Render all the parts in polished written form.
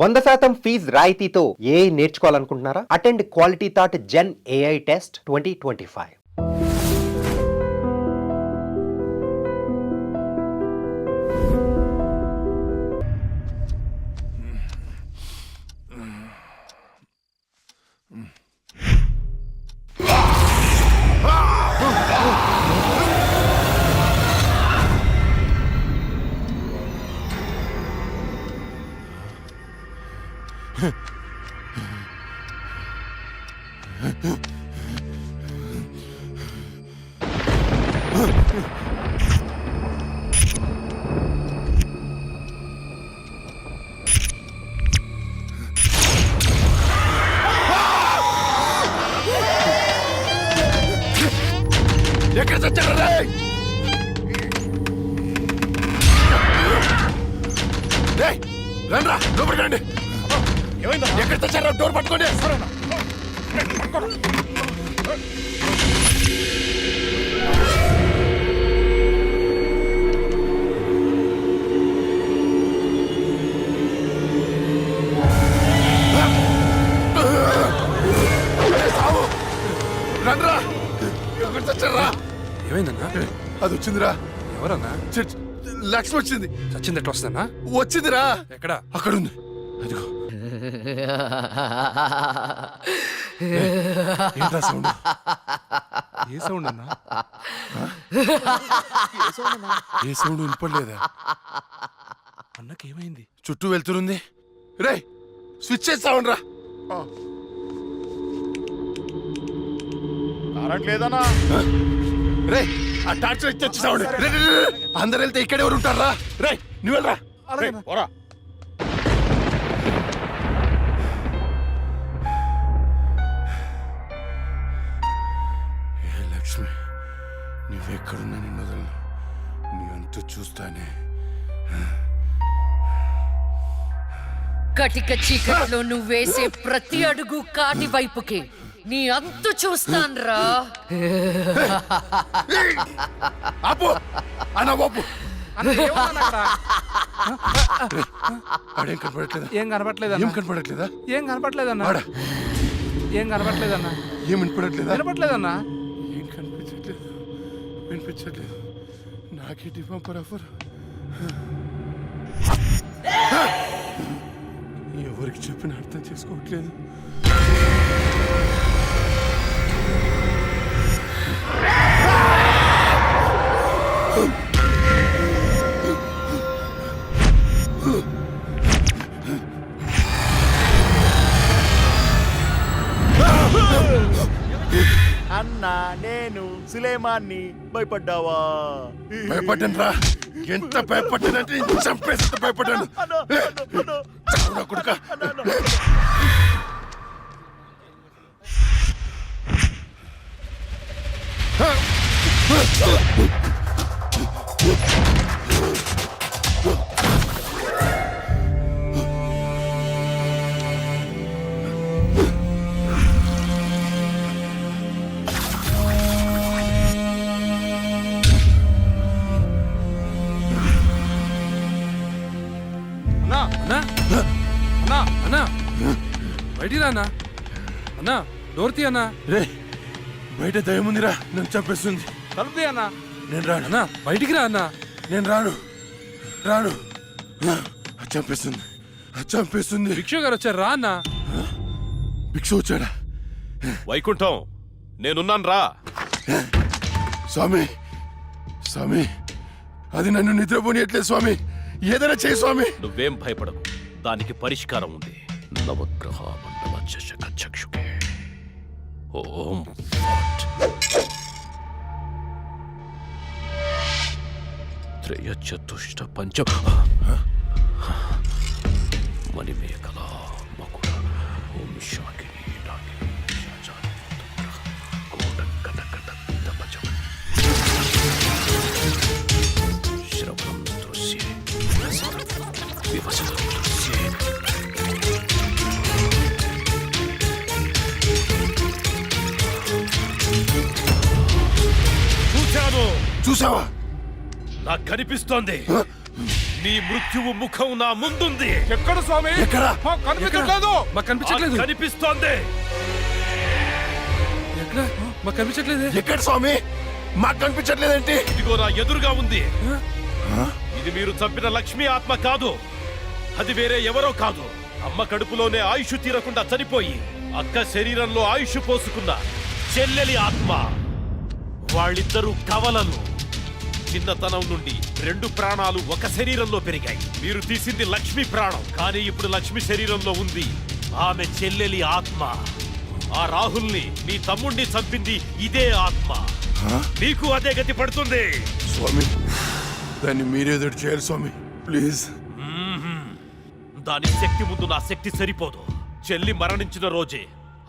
100% fees రాయితీతో AI నేర్చుకోవాలనుకుంటున్నారా? Attend Quality Thought Gen AI test 2025. ఎక్కడ చచ్చారు రండ్రా లోపలికి రండి. ఎక్కడ చచ్చారా? డోర్ పట్టుకోండి. రండ్రా. ఎక్కడ చచ్చారా? ఏమైందన్నా? అది వచ్చిందిరా. ఎవరన్నా? లక్ష్మి వచ్చింది. చచ్చింది ఎట్లా వస్తుందన్నా? వచ్చిందిరా. ఎక్కడ? అక్కడ ఉంది. అదిగో. ఏంట్రా సౌండ్? ఏ సౌండ్ అన్నా? ఏ సౌండ్ వినపడలేదా? అన్నకి ఏమైంది? చుట్టూ వెళ్తురుంది. రే స్విచ్ చేస్తా ఉండరా. కరెంట్ లేదన్నా. రే ఆ టార్చ్ లైట్ తెచ్చి సౌండ్. అందరు వెళ్తే ఇక్కడ ఎవరు ఉంటారా? రే నువ్వు వెళ్ళరా. పోరా. ఏ లక్ష్మి, నువ్వెక్కడున్నా నిన్ను వదలను. నీ అంతు చూస్తానే. కటిక చీకట్లో నువ్వేసే ప్రతి అడుగు కాటి వైపుకి నీ అంతు చూస్తాన్రా. ఆపు అన్న బాపు. ఆడేం కనపడట్లేదా? ఏం కనపట్లేదా? ఏం కనపడట్లేదా? ఏం కనపట్లేదన్నా? ఆడ ఏం కనపట్లేదన్నా? ఏం వినపడట్లేదా? కనపట్లేదన్నా? ఏం కనిపించట్లేదు, వినిపించట్లేదు. నాకే డిఫర్ ఎవరికి చెప్పిన అర్థం చేసుకోవట్లేదు. అన్నా నేను సులేమాన్ని. భయపడ్డావా? భయపడ్డాను రా. ఎంత భయపడ్డానంటే చంపేసి భయపడ్డాను. చావునా కొడుక. అన్నా అన్నా అన్నా బయటికి రా అన్నా. అన్నా డోర్ తీ అన్నా. రే బయట దయ్యం ఉందిరా, నన్ను చంపేస్తుంది. తలుపు తీ అన్నా. నేను రాను. అన్నా బయటికి రా అన్నా. నేను రాను రాను. అది చంపేస్తుంది, అది చంపేస్తుంది. భిక్షు గారు వచ్చారు రా అన్నా. భిక్ష వచ్చాడా? వైకుంఠం నేనున్నాను రా. స్వామి స్వామి, అది నన్ను నిద్రపోనియట్లేదు స్వామి. ఏదైనా చేయి స్వామి. నువ్వేం భయపడకు, దానికి పరిష్కారం ఉంది. నవగ్రహ మండల చషక చక్షుకే ఓం ఫట్ త్రయ చతుష్ట పంచ మణిమేకల మకుడ ఓం శాకిని డాకిని శాచాని కోట కట కట తపచ శ్రవణం దృశ్యే వివసనం దృశ్యే. చూసావా? నాకు కనిపిస్తోంది. నీ మృత్యువు ముఖం నా ముందుంది. ఎక్కడ స్వామి? ఎక్కడ? కనిపించట్లేదు. మాకు కనిపించట్లేదు. కనిపిస్తోంది. ఎక్కడ? మాకు కనిపించట్లేదు. ఎక్కడ స్వామి? మాకు కనిపించట్లేదేంటి? ఇదిగో నా ఎదురుగా ఉంది. ఇది మీరు చంపిన లక్ష్మీ ఆత్మ కాదు. అది వేరే ఎవరో కాదు. అమ్మ కడుపులోనే ఆయుష్ తీరకుండా చనిపోయి అక్క శరీరంలో ఆయుష్ పోసుకున్న చెల్లెలి ఆత్మ. వాళ్ళిద్దరూ కవలలు. చిన్నతనం నుండి 2 ప్రాణాలు ఒక శరీరంలో పెరిగాయి. మీరు తీసింది లక్ష్మి ప్రాణం, కానీ ఇప్పుడు లక్ష్మి శరీరంలో ఉంది ఆమె చెల్లెలి ఆత్మ. ఆ రాహుల్ని మీ తమ్ముణ్ణి చంపింది ఇదే ఆత్మ. నీకు అదే గతి పడుతుంది. స్వామి దాన్ని మీరేదో చేయాలి స్వామి, ప్లీజ్. దాని శక్తి ముందు నా శక్తి సరిపోదు. చెల్లి మరణించిన రోజే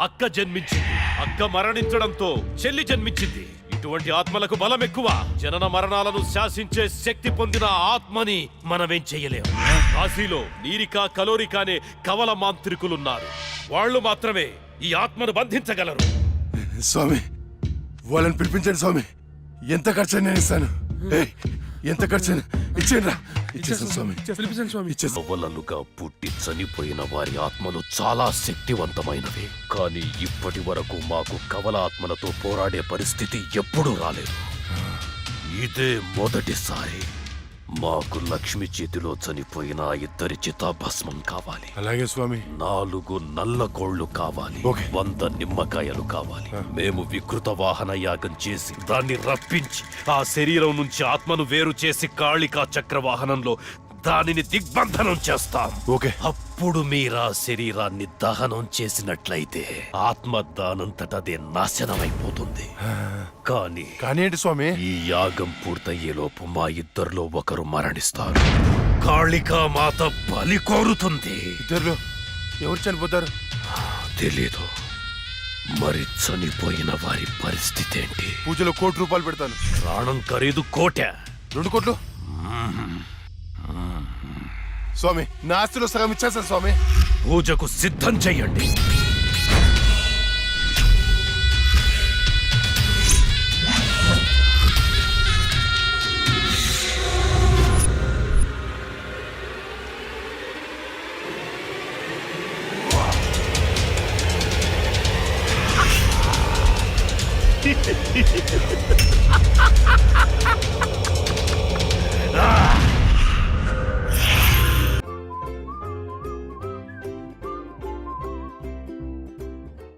అక్క జన్మించింది. అక్క మరణించడంతో చెల్లి జన్మించింది. ఇటువంటి ఆత్మలకు బలం ఎక్కువ. జనన మరణాలను శాసించే శక్తి పొందిన ఆత్మని మనమేం చెయ్యలేం. కాశీలో నీరిక కలోరిక అనే కవల మాంత్రికులున్నారు. వాళ్ళు మాత్రమే ఈ ఆత్మను బంధించగలరు. స్వామి వాళ్ళని పిలిపించండి స్వామి. ఎంత ఖర్చు నేను ఇస్తాను. ఏయ్, ఎంత ఖర్చు ఇచ్చేయండి రా. ఇచ్చేస్తాను స్వామి, పిలిపించండి స్వామి. ఇచ్చేస్తాను. కవలలుగా పుట్టి చనిపోయిన వారి ఆత్మలు చాలా శక్తివంతమైనవి. కానీ ఇప్పటి వరకు మాకు కవల ఆత్మలతో పోరాడే పరిస్థితి ఎప్పుడూ రాలేదు. ఇదే మొదటిసారి. మాకు లక్ష్మి చేతిలో చనిపోయిన ఆ 2 చితాభస్మం కావాలి. అలాగే స్వామి. 4 నల్ల కోళ్లు కావాలి. ఓకే. 100 నిమ్మకాయలు కావాలి. మేము వికృత వాహన యాగం చేసి దాన్ని రప్పించి ఆ శరీరం నుంచి ఆత్మను వేరు చేసి కాళికా చక్రవాహనంలో దానిని దిగ్బంధనం చేస్తాం. ఓకే. అప్పుడు మీరా శరీరాన్ని దహనం చేసినట్లయితే ఆత్మ దానంతటదే నాశనమైపోతుంది. కానీ కానీ ఏంటి స్వామి? ఈ యాగం పూర్తయ్యేలోపు మా ఇద్దరిలో ఒకరు మరణిస్తారు. కాళికా మాత బలి కోరుతుంది. ఇద్దరులో ఎవరు చనిపోతారు? తెలీదు. మరి చనిపోయిన వారి పరిస్థితి ఏంటి? పూజలో 1 కోటి రూపాయలు పెడతాను. ప్రాణం ఖరీదు 1 కోటి. 2 కోట్లు స్వామి. నా ఆస్తిలో సగం ఇచ్చేస్తాను స్వామి. పూజకు సిద్ధం చెయ్యండి.